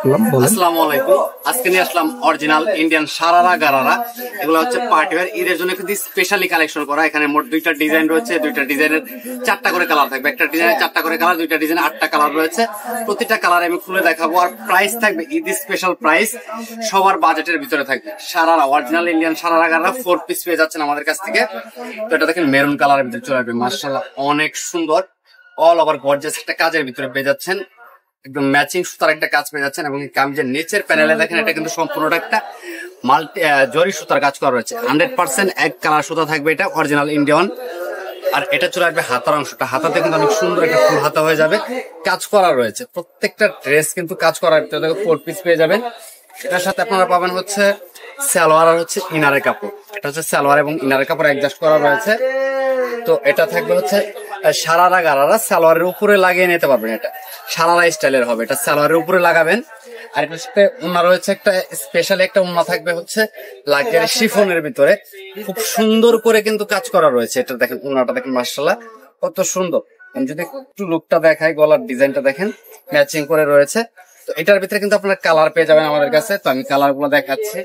আসসালামু আলাইকুম। আজকে নিয়ে আসলাম অরিজিনাল ইন্ডিয়ান সারারা গারারা। এগুলো হচ্ছে পার্টি ওয়্যার, ঈদের জন্য কিন্তু স্পেশালি কালেকশন করা। এখানে মোট দুইটা ডিজাইন রয়েছে, দুইটা ডিজাইনের চারটা করে কালার থাকবে। একটা ডিজাইনের চারটা করে কালার, দুইটা ডিজাইনের আটটা কালার রয়েছে। প্রতিটা কালার আমি খুলে দেখাবো। আর প্রাইস থাকবে ঈদ স্পেশাল প্রাইস, সবার বাজেটের ভিতরে থাকবে। Sharara original Indian sharara gharara 4 piece পেয়ে যাচ্ছেন আমাদের কাছ থেকে। তো এটা দেখেন মেরুন কালারের ভিতরে চলে আসবে, মাশাআল্লাহ অনেক সুন্দর। অল ওভার গর্জিয়াস একটা কাজের ভিতরে পেয়ে যাচ্ছেন, একদম ম্যাচিং সুতার একটা কাজ পেয়ে যাচ্ছেন। এবং কামিজের নিচের প্যানেলে দেখেন এটা কিন্তু সম্পূর্ণটা একটা মাল্টি জরি সুতার কাজ করা রয়েছে। 100% এক কালার সুতা থাকবে, এটা অরিজিনাল ইন্ডিয়ান। আর এটা চলে আসবে হাতার অংশটা, হাতাতে কিন্তু অনেক সুন্দর একটা ফুল হাতা হয়ে যাবে, কাজ করা রয়েছে। প্রত্যেকটা ড্রেস কিন্তু কাজ করার ভিতরে 4 পিস পেয়ে যাবেন। এটার সাথে আপনারা পাবেন হচ্ছে সালোয়ার আর হচ্ছে ইনারের কাপড়। এটা হচ্ছে সালোয়ার এবং ইনারের কাপড় অ্যাডজাস্ট করা রয়েছে। তো এটা থাকবে হচ্ছে সারারা গারারা, সালোয়ারের উপরে লাগিয়ে নিতে পারবেন। এটা সারারা স্টাইলের হবে, এটা সালোয়ারের উপরে লাগাবেন। আর এটার সাথে ওন্না রয়েছে একটা স্পেশালি, একটা ওন্না থাকবে হচ্ছে লাক্সারি শিফনের ভিতরে, খুব সুন্দর করে কিন্তু কাজ করা রয়েছে। এটা দেখেন ওন্নাটা দেখেন, মাশাআল্লাহ কত সুন্দর। আমি যদি একটু লুকটা দেখাই, গলার ডিজাইনটা দেখেন ম্যাচিং করে রয়েছে। তো এটার ভিতরে কিন্তু আপনার কালার পেয়ে যাবেন আমাদের কাছে। তো আমি কালার গুলো দেখাচ্ছি।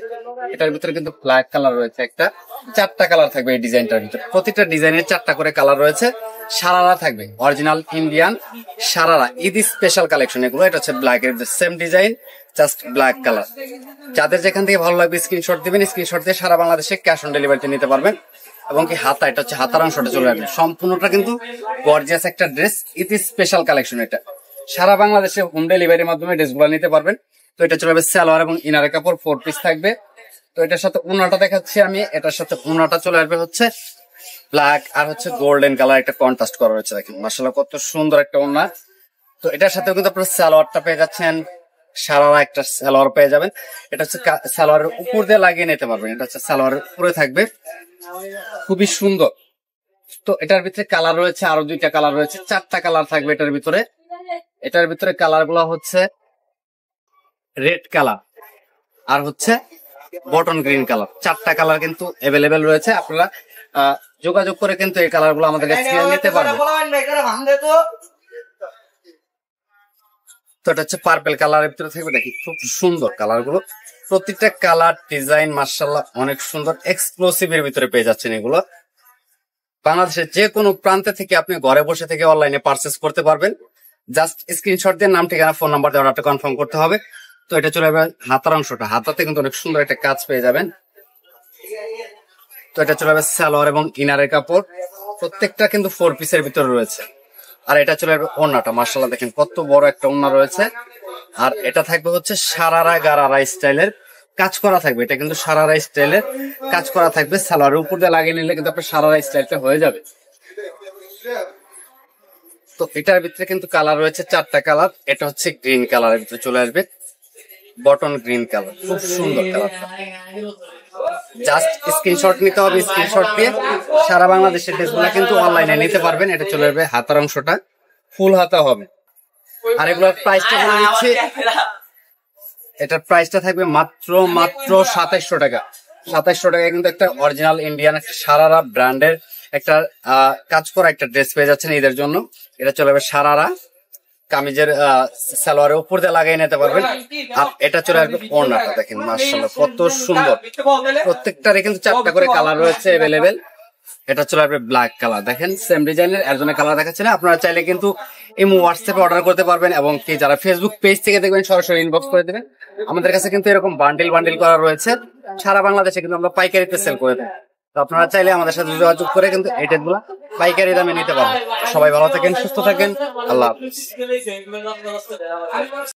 এটার ভিতরে কিন্তু ব্ল্যাক কালার রয়েছে, একটা চারটা কালার থাকবে এই ডিজাইনটার ভিতরে। প্রতিটা ডিজাইনের চারটা করে কালার রয়েছে। সারারা থাকবে original Indian sharara Eid special collection এগুলো। এটা হচ্ছে ব্ল্যাক এর same design, just black colour. যাদের যেখান থেকে ভালো লাগবে স্ক্রিনশট দিবেন, স্ক্রিনশট দিয়ে সারা বাংলাদেশে ক্যাশ অন ডেলিভারিতে নিতে পারবেন। এবং কি হাতা, এটা হচ্ছে হাতার অংশটা চলে আসবে। সম্পূর্ণটা কিন্তু গর্জিয়াস একটা ড্রেস, ঈদ স্পেশাল কালেকশন। এটা সারা বাংলাদেশে হোম ডেলিভারির মাধ্যমে ড্রেসগুলো নিতে পারবেন। তো এটা চলে আসবে সালোয়ার এবং ইনারের কাপড় 4 পিস থাকবে। তো এটার সাথে ওন্নাটা দেখাচ্ছি আমি। এটার সাথে ওন্নাটা চলে আসবে হচ্ছে ব্ল্যাক আর হচ্ছে গোল্ডেন কালার, একটা কন্ট্রাস্ট করা রয়েছে। দেখেন মাশাআল্লাহ কত সুন্দর একটা ওন্না। তো এটার সাথেও কিন্তু আপনারা সালোয়ারটা পেয়ে যাচ্ছেন, সারারা একটা সালোয়ার পেয়ে যাবেন। এটা হচ্ছে সালোয়ারের উপর দিয়ে লাগিয়ে নিতে পারবেন। এটা হচ্ছে সালোয়ারের উপরে থাকবে, খুবই সুন্দর। তো এটার ভিতরে কালার রয়েছে, আরো দুইটা কালার রয়েছে, চারটা কালার থাকবে এটার ভিতরে। এটার ভিতরে কালার গুলো হচ্ছে রেড কালার আর হচ্ছে বটন গ্রিন কালার, চারটা কালার কিন্তু অ্যাভেলেবেল রয়েছে। আপনারা যোগাযোগ করে কিন্তু এই কালার গুলো আমাদের কাছে নিতে পারবেন। তো এটা হচ্ছে পার্পল কালারের ভিতরে থাকবে। দেখি খুব সুন্দর কালার গুলো, প্রতিটা কালার ডিজাইন মাশাআল্লাহ অনেক সুন্দর। এক্সক্লুসিভ এর ভিতরে পেয়ে যাচ্ছেন এগুলো। বাংলাদেশের যে কোনো প্রান্তে থেকে আপনি ঘরে বসে থেকে অনলাইনে পারচেস করতে পারবেন। জাস্ট স্ক্রিনশট দিয়ে নাম, ঠিকানা, ফোন নাম্বার দিয়ে অর্ডারটা কনফার্ম করতে হবে। তো এটা চলে যাবে হাতার অংশটা, হাতাতে কিন্তু অনেক সুন্দর একটা কাজ পেয়ে যাবেন। তো এটা চলে যাবে সালোয়ার এবং ইনারের কাপড়, প্রত্যেকটা কিন্তু 4 পিসের ভিতরে রয়েছে। আর এটা চলে যাবে ওন্নাটা, মাশাআল্লাহ দেখেন কত বড় একটা ওন্না রয়েছে। আর এটা থাকবে হচ্ছে সারারা গারারা স্টাইলের কাজ করা থাকবে। এটা কিন্তু সারারা স্টাইলের কাজ করা থাকবে, সালোয়ারের উপর দিয়ে লাগিয়ে নিলে কিন্তু আপনার সারারা স্টাইলটা হয়ে যাবে। তো এটার ভিতরে কিন্তু কালার রয়েছে চারটা কালার। এটা হচ্ছে গ্রিন কালারের ভিতরে চলে আসবে, বটন গ্রিন কালার, খুব সুন্দর কালার। জাস্ট স্ক্রিনশট নিতে হবে, স্ক্রিনশট দিয়ে সারা বাংলাদেশের ড্রেসগুলো কিন্তু অনলাইনে নিতে পারবেন। এটা চলে আসবে হাতার অংশটা ফুল হাতা হবে। আর এগুলোর প্রাইসটা বলে দিচ্ছি, এটার প্রাইসটা থাকবে মাত্র 2700 টাকা। 2700 টাকায় কিন্তু একটা অরিজিনাল ইন্ডিয়ান সারারা ব্র্যান্ডের একটা কাজ করা একটা ড্রেস পেয়ে যাচ্ছেন ঈদের জন্য। এটা চলে যাবে সারারা, কামিজের সালোয়ারের উপর দিয়ে লাগিয়ে নিতে পারবেন। আর এটা চলে আসবে ওন্নাটা, দেখেন মাশাআল্লাহ কত সুন্দর। প্রত্যেকটারে কিন্তু চারটা করে কালার রয়েছে অ্যাভেলেবেল। এটা চলে আসবে ব্ল্যাক কালার, দেখেন সেম ডিজাইনের একজনের কালার দেখাচ্ছে না। আপনারা চাইলে কিন্তু ইমো, হোয়াটসঅ্যাপে অর্ডার করতে পারবেন। এবং কি যারা ফেসবুক পেজ থেকে দেখবেন সরাসরি ইনবক্স করে দেবেন। আমাদের কাছে কিন্তু এরকম বান্ডিল বান্ডিল করা রয়েছে, সারা বাংলাদেশে কিন্তু আমরা পাইকারিতে সেল করে দেই। তো আপনারা চাইলে আমাদের সাথে যোগাযোগ করে কিন্তু এই ড্রেসগুলো পাইকারি দামে নিতে পারবেন। সবাই ভালো থাকেন, সুস্থ থাকেন, আল্লাহ হাফেজ।